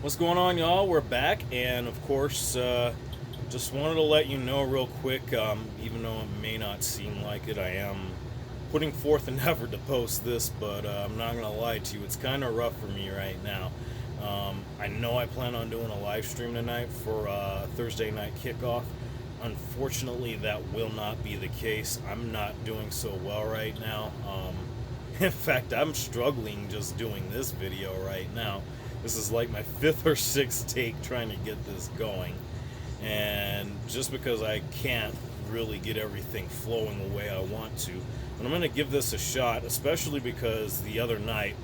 What's going on, y'all? We're back, and of course, just wanted to let you know real quick, even though it may not seem like it, I am putting forth an effort to post this, but I'm not going to lie to you, it's kind of rough for me right now. I know I plan on doing a live stream tonight for Thursday night kickoff. Unfortunately, that will not be the case. I'm not doing so well right now. In fact, I'm struggling just doing this video right now. This is like my fifth or sixth take trying to get this going. And just because I can't really get everything flowing the way I want to. But I'm going to give this a shot, especially because the other night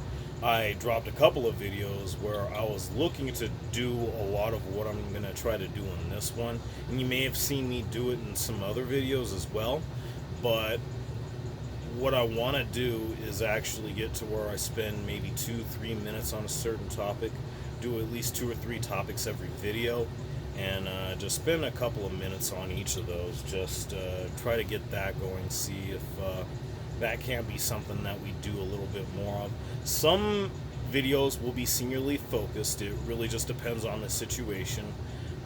I dropped a couple of videos where I was looking to do a lot of what I'm going to try to do in this one. And you may have seen me do it in some other videos as well. But what I want to do is actually get to where I spend maybe 2-3 minutes on a certain topic, do at least 2 or 3 topics every video, and just spend a couple of minutes on each of those. Just try to get that going, see if that can't be something that we do a little bit more of. Some videos will be singularly focused, it really just depends on the situation.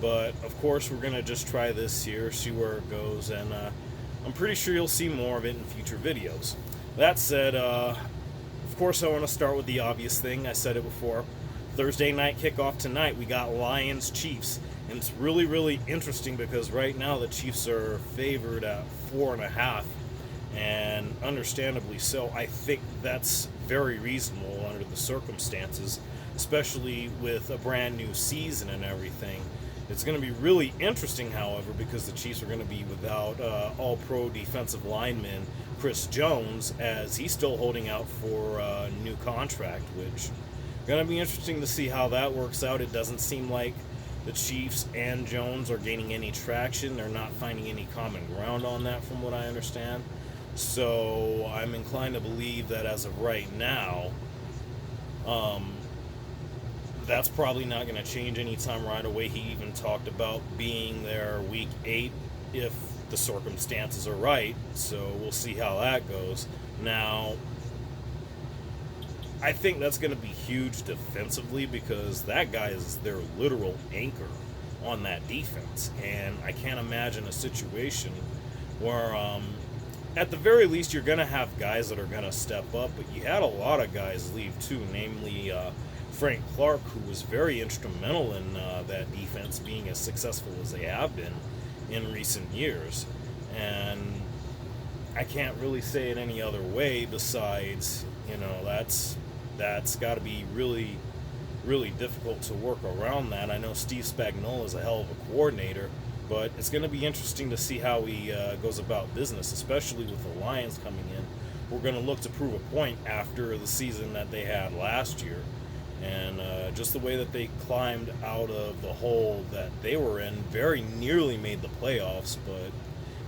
But of course, we're going to just try this here, see where it goes, and I'm pretty sure you'll see more of it in future videos. That said, of course I want to start with the obvious thing. I said it before. Thursday night kickoff tonight, we got Lions-Chiefs. And it's really, really interesting because right now the Chiefs are favored at 4.5. And understandably so. I think that's very reasonable under the circumstances, especially with a brand new season and everything. It's going to be really interesting, however, because the Chiefs are going to be without all-pro defensive lineman Chris Jones, as he's still holding out for a new contract, which going to be interesting to see how that works out. It doesn't seem like the Chiefs and Jones are gaining any traction. They're not finding any common ground on that, from what I understand. So I'm inclined to believe that as of right now, that's probably not going to change anytime right away. He even talked about being there week 8 if the circumstances are right. So we'll see how that goes. Now, I think that's going to be huge defensively because that guy is their literal anchor on that defense. And I can't imagine a situation where, at the very least, you're going to have guys that are going to step up. But you had a lot of guys leave too, namely Frank Clark, who was very instrumental in that defense being as successful as they have been in recent years. And I can't really say it any other way besides, that's got to be really, really difficult to work around that. I know Steve Spagnuolo is a hell of a coordinator, but it's going to be interesting to see how he goes about business, especially with the Lions coming in. We're going to look to prove a point after the season that they had last year. And just the way that they climbed out of the hole that they were in, very nearly made the playoffs, but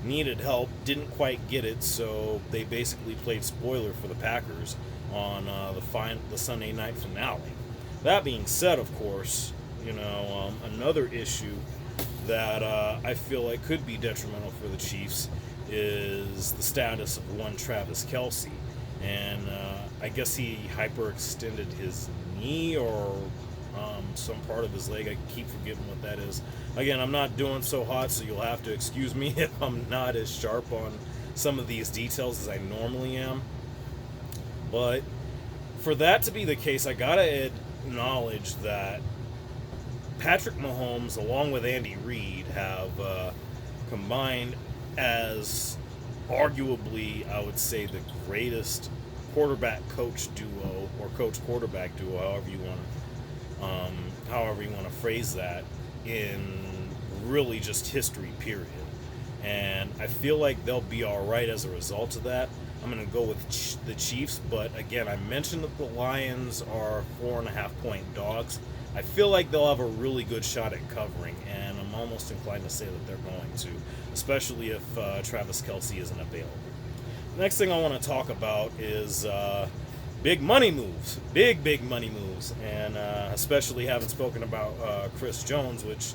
needed help, didn't quite get it, so they basically played spoiler for the Packers on the Sunday night finale. That being said, of course, another issue that I feel like could be detrimental for the Chiefs is the status of one Travis Kelce. And I guess he hyperextended his knee or some part of his leg. I keep forgetting what that is. Again, I'm not doing so hot, so you'll have to excuse me if I'm not as sharp on some of these details as I normally am. But for that to be the case, I gotta acknowledge that Patrick Mahomes, along with Andy Reid, have combined as arguably, I would say, the greatest quarterback-coach duo or coach-quarterback duo, however you want to phrase that, in really just history, period. And I feel like they'll be all right as a result of that. I'm going to go with the Chiefs, but again, I mentioned that the Lions are 4.5-point dogs. I feel like they'll have a really good shot at covering, and I'm almost inclined to say that they're going to, especially if Travis Kelce isn't available. The next thing I want to talk about is big money moves, big money moves, and especially having spoken about Chris Jones, which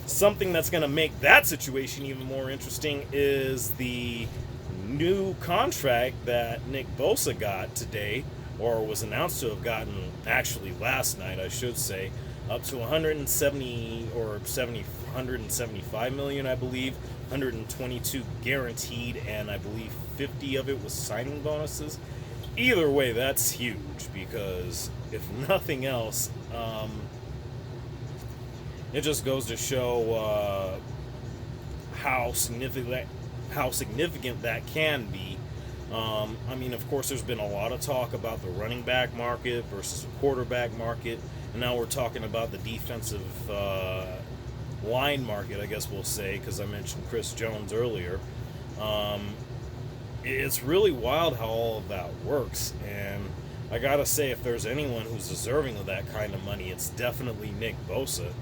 something that's going to make that situation even more interesting is the new contract that Nick Bosa got today, or was announced to have gotten actually last night, I should say. up to 170 or 70, 175 million, I believe. 122 guaranteed, and I believe 50 of it was signing bonuses. Either way, that's huge because if nothing else, it just goes to show how significant that can be. I mean, of course, there's been a lot of talk about the running back market versus the quarterback market, and now we're talking about the defensive line market, I guess we'll say, because I mentioned Chris Jones earlier. It's really wild how all of that works, and I gotta say, if there's anyone who's deserving of that kind of money, it's definitely Nick Bosa.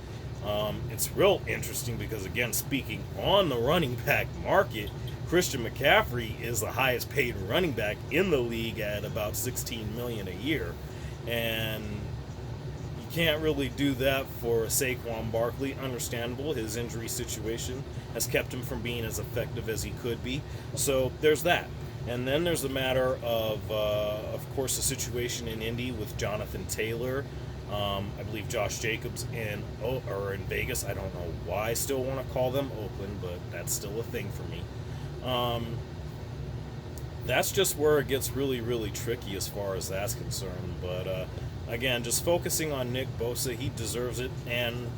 It's real interesting because, again, speaking on the running back market, Christian McCaffrey is the highest paid running back in the league at about $16 million a year, and you can't really do that for Saquon Barkley. Understandable, his injury situation has kept him from being as effective as he could be. So there's that. And then there's the matter of course, the situation in Indy with Jonathan Taylor. I believe Josh Jacobs in Vegas. I don't know why I still want to call them Oakland, but that's still a thing for me. That's just where it gets really, really tricky as far as that's concerned. But again, just focusing on Nick Bosa, he deserves it. And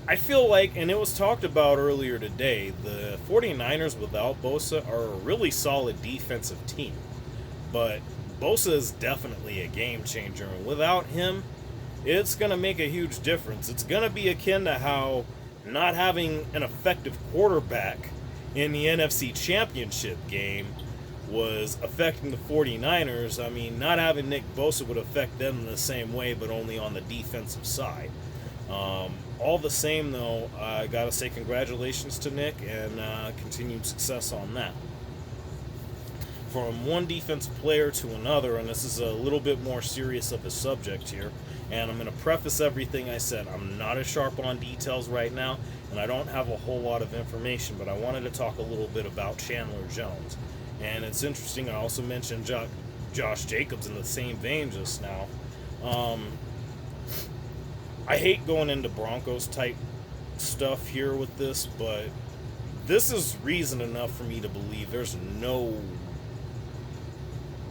I feel like, and it was talked about earlier today, the 49ers without Bosa are a really solid defensive team. But Bosa is definitely a game changer. And without him, it's going to make a huge difference. It's going to be akin to how not having an effective quarterback in the NFC Championship game was affecting the 49ers. I mean, not having Nick Bosa would affect them in the same way, but only on the defensive side. All the same, though, I got to say congratulations to Nick and continued success on that. From one defensive player to another, and this is a little bit more serious of a subject here, and I'm going to preface everything I said. I'm not as sharp on details right now, and I don't have a whole lot of information, but I wanted to talk a little bit about Chandler Jones. And it's interesting, I also mentioned Josh Jacobs in the same vein just now. I hate going into Broncos type stuff here with this, but this is reason enough for me to believe there's no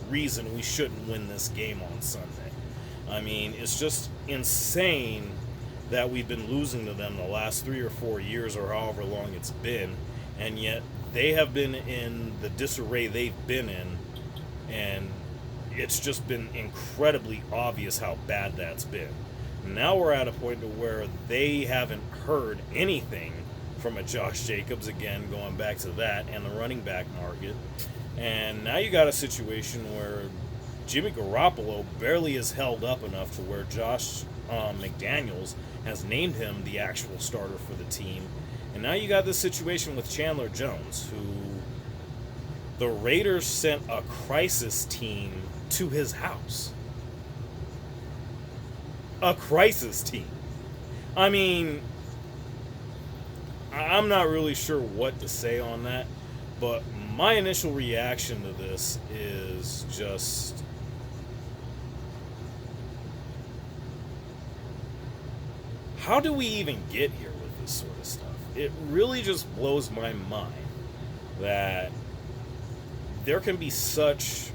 reason we shouldn't win this game on Sunday. I mean, it's just insane that we've been losing to them the last 3 or 4 years or however long it's been, and yet they have been in the disarray they've been in, and it's just been incredibly obvious how bad that's been. Now we're at a point to where they haven't heard anything from a Josh Jacobs, again, going back to that, and the running back market. And now you got a situation where Jimmy Garoppolo barely is held up enough to where Josh McDaniels has named him the actual starter for the team. And now you got this situation with Chandler Jones, who the Raiders sent a crisis team to his house. A crisis team. I mean, I'm not really sure what to say on that, but my initial reaction to this is just, how do we even get here with this sort of stuff? It really just blows my mind that there can be such,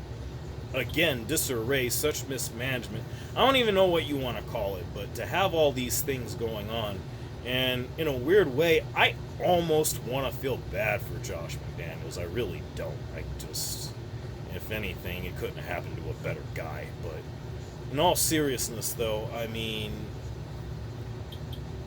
again, disarray, such mismanagement. I don't even know what you want to call it, but to have all these things going on, and in a weird way, I almost want to feel bad for Josh McDaniels. I really don't. I just, if anything, it couldn't have happened to a better guy. But in all seriousness, though, I mean,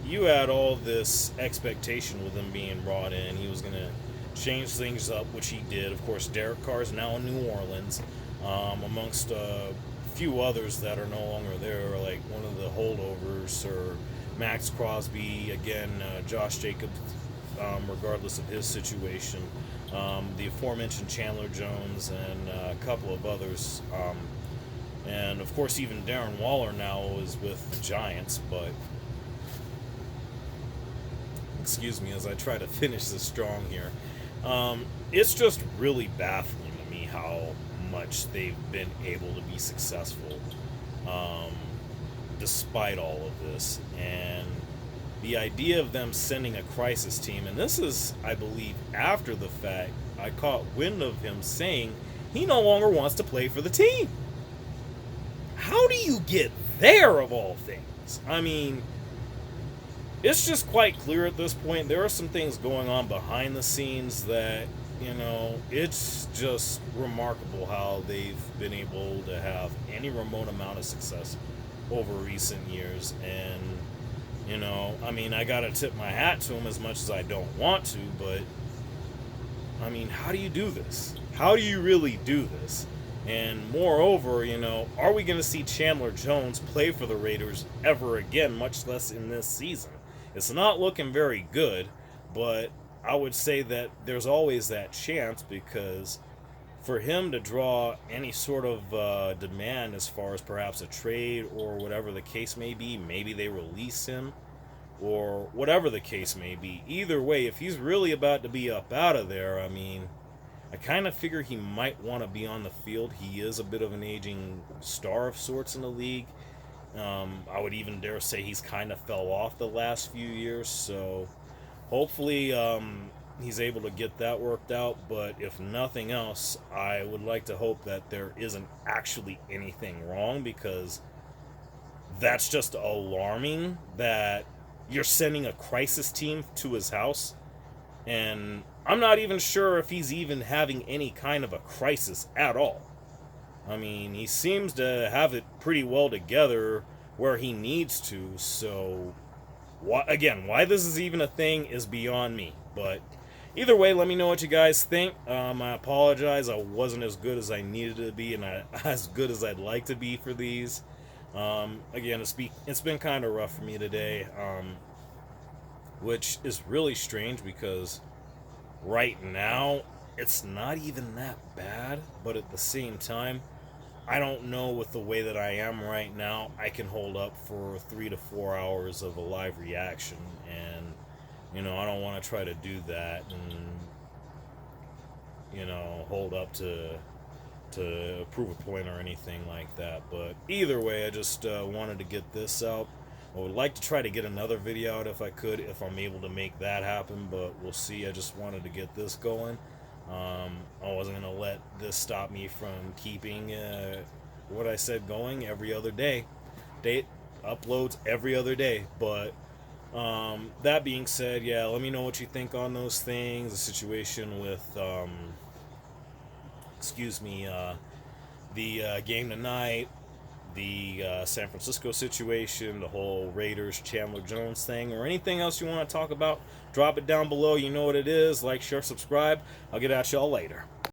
you had all this expectation with him being brought in. He was going to change things up, which he did. Of course, Derek Carr is now in New Orleans, amongst a few others that are no longer there, like one of the holdovers, or Max Crosby, again, Josh Jacobs, regardless of his situation, the aforementioned Chandler Jones, and a couple of others. And, of course, even Darren Waller now is with the Giants, but excuse me as I try to finish this strong here. It's just really baffling to me how much they've been able to be successful. despite all of this. And the idea of them sending a crisis team, and this is, I believe, after the fact, I caught wind of him saying he no longer wants to play for the team. How do you get there, of all things? I mean, it's just quite clear at this point. There are some things going on behind the scenes that, it's just remarkable how they've been able to have any remote amount of success over recent years. And, I mean, I gotta tip my hat to them as much as I don't want to, but, I mean, how do you do this? How do you really do this? And moreover, are we going to see Chandler Jones play for the Raiders ever again, much less in this season? It's not looking very good, but I would say that there's always that chance, because for him to draw any sort of demand as far as perhaps a trade or whatever the case may be, maybe they release him or whatever the case may be. Either way, if he's really about to be up out of there, I mean, I kind of figure he might want to be on the field. He is a bit of an aging star of sorts in the league. I would even dare say he's kind of fell off the last few years. So hopefully he's able to get that worked out. But if nothing else, I would like to hope that there isn't actually anything wrong, because that's just alarming that you're sending a crisis team to his house. And I'm not even sure if he's even having any kind of a crisis at all. I mean, he seems to have it pretty well together where he needs to. So, why this is even a thing is beyond me. But either way, let me know what you guys think. I apologize. I wasn't as good as I needed to be, and as good as I'd like to be for these. Again, it's been kind of rough for me today, which is really strange, because right now it's not even that bad, but at the same time, I don't know, with the way that I am right now, I can hold up for 3 to 4 hours of a live reaction, and I don't want to try to do that and hold up to prove a point or anything like that. But either way, I just wanted to get this out. I would like to try to get another video out if I could, if I'm able to make that happen, but we'll see. I just wanted to get this going. I wasn't going to let this stop me from keeping what I said going every other day. Date uploads every other day. But that being said, yeah, let me know what you think on those things. The situation with, the game tonight, the San Francisco situation, the whole Raiders Chandler Jones thing, or anything else you want to talk about, drop it down below. You know what it is. Like, share, subscribe. I'll get at y'all later.